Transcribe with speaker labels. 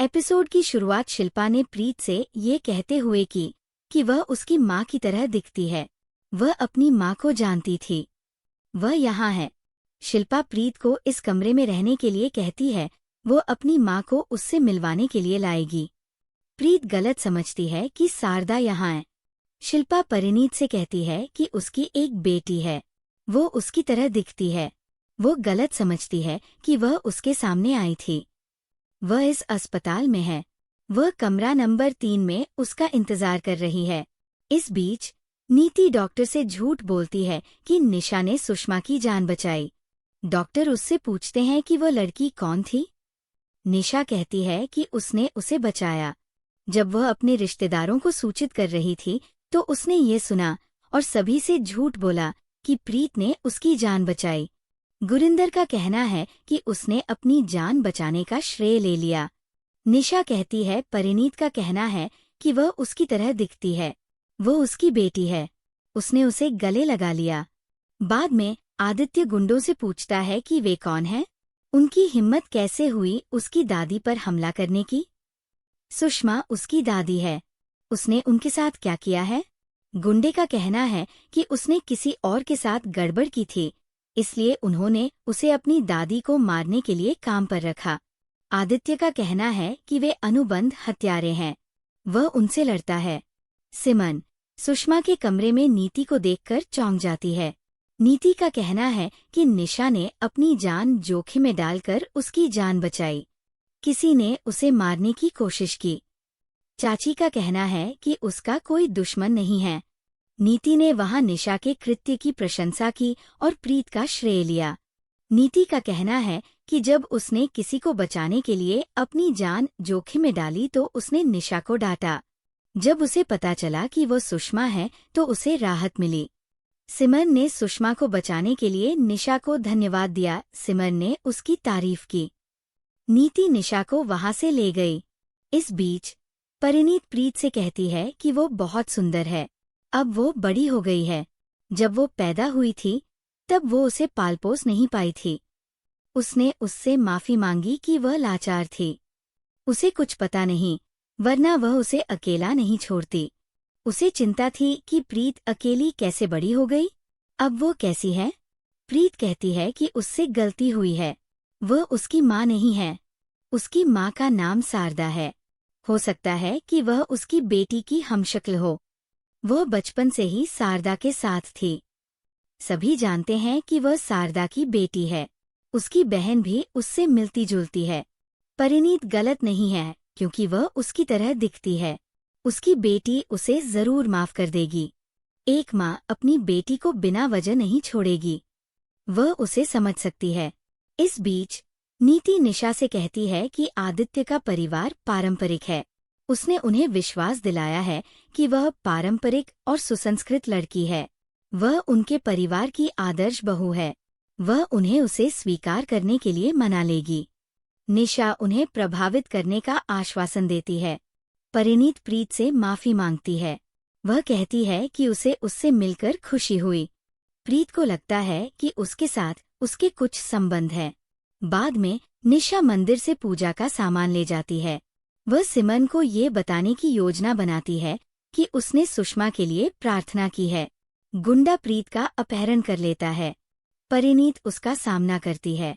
Speaker 1: Episode की शुरुआत शिल्पा ने प्रीत से ये कहते हुए की कि वह उसकी माँ की तरह दिखती है। वह अपनी माँ को जानती थी। वह यहाँ है। शिल्पा प्रीत को इस कमरे में रहने के लिए कहती है। वो अपनी माँ को उससे मिलवाने के लिए लाएगी। प्रीत गलत समझती है कि शारदा यहाँ है। शिल्पा परिणीत से कहती है कि उसकी एक बेटी है। वो उसकी तरह दिखती है। वो गलत समझती है कि वह उसके सामने आई थी। वह इस अस्पताल में है। वह कमरा नंबर 3 में उसका इंतजार कर रही है। इस बीच नीति डॉक्टर से झूठ बोलती है कि निशा ने सुषमा की जान बचाई। डॉक्टर उससे पूछते हैं कि वह लड़की कौन थी। निशा कहती है कि उसने उसे बचाया। जब वह अपने रिश्तेदारों को सूचित कर रही थी तो उसने ये सुना और सभी से झूठ बोला कि प्रीत ने उसकी जान बचाई। गुरिंदर का कहना है कि उसने अपनी जान बचाने का श्रेय ले लिया। निशा कहती है परिणीत का कहना है कि वह उसकी तरह दिखती है। वो उसकी बेटी है। उसने उसे गले लगा लिया। बाद में आदित्य गुंडों से पूछता है कि वे कौन हैं? उनकी हिम्मत कैसे हुई उसकी दादी पर हमला करने की? सुषमा उसकी दादी है। उसने उनके साथ क्या किया है? गुंडे का कहना है कि उसने किसी और के साथ गड़बड़ की थी, इसलिए उन्होंने उसे अपनी दादी को मारने के लिए काम पर रखा। आदित्य का कहना है कि वे अनुबंध हत्यारे हैं। वह उनसे लड़ता है। सिमन सुषमा के कमरे में नीति को देखकर चौंक जाती है। नीति का कहना है कि निशा ने अपनी जान जोखिम में डालकर उसकी जान बचाई। किसी ने उसे मारने की कोशिश की। चाची का कहना है कि उसका कोई दुश्मन नहीं है। नीति ने वहां निशा के कृत्य की प्रशंसा की और प्रीत का श्रेय लिया। नीति का कहना है कि जब उसने किसी को बचाने के लिए अपनी जान जोखिम में डाली तो उसने निशा को डांटा। जब उसे पता चला कि वो सुषमा है तो उसे राहत मिली। सिमरन ने सुषमा को बचाने के लिए निशा को धन्यवाद दिया। सिमरन ने उसकी तारीफ की। नीति निशा को वहां से ले गई। इस बीच परिणीत प्रीत से कहती है कि वो बहुत सुंदर है। अब वो बड़ी हो गई है। जब वो पैदा हुई थी तब वो उसे पालपोस नहीं पाई थी। उसने उससे माफी मांगी कि वह लाचार थी। उसे कुछ पता नहीं, वरना वह उसे अकेला नहीं छोड़ती। उसे चिंता थी कि प्रीत अकेली कैसे बड़ी हो गई। अब वो कैसी है? प्रीत कहती है कि उससे गलती हुई है। वह उसकी माँ नहीं है। उसकी माँ का नाम शारदा है। हो सकता है कि वह उसकी बेटी की हमशक्ल हो। वह बचपन से ही शारदा के साथ थी। सभी जानते हैं कि वह शारदा की बेटी है। उसकी बहन भी उससे मिलती जुलती है। परिणीत गलत नहीं है क्योंकि वह उसकी तरह दिखती है। उसकी बेटी उसे जरूर माफ कर देगी। एक माँ अपनी बेटी को बिना वजह नहीं छोड़ेगी। वह उसे समझ सकती है। इस बीच नीति निशा से कहती है कि आदित्य का परिवार पारंपरिक है। उसने उन्हें विश्वास दिलाया है कि वह पारंपरिक और सुसंस्कृत लड़की है। वह उनके परिवार की आदर्श बहू है। वह उन्हें उसे स्वीकार करने के लिए मना लेगी। निशा उन्हें प्रभावित करने का आश्वासन देती है। परिणीत प्रीत से माफी मांगती है। वह कहती है कि उसे उससे मिलकर खुशी हुई। प्रीत को लगता है कि उसके साथ उसके कुछ संबंध हैं। बाद में निशा मंदिर से पूजा का सामान ले जाती है। वह सिमन को ये बताने की योजना बनाती है कि उसने सुषमा के लिए प्रार्थना की है। गुंडा प्रीत का अपहरण कर लेता है। परिणीत उसका सामना करती है।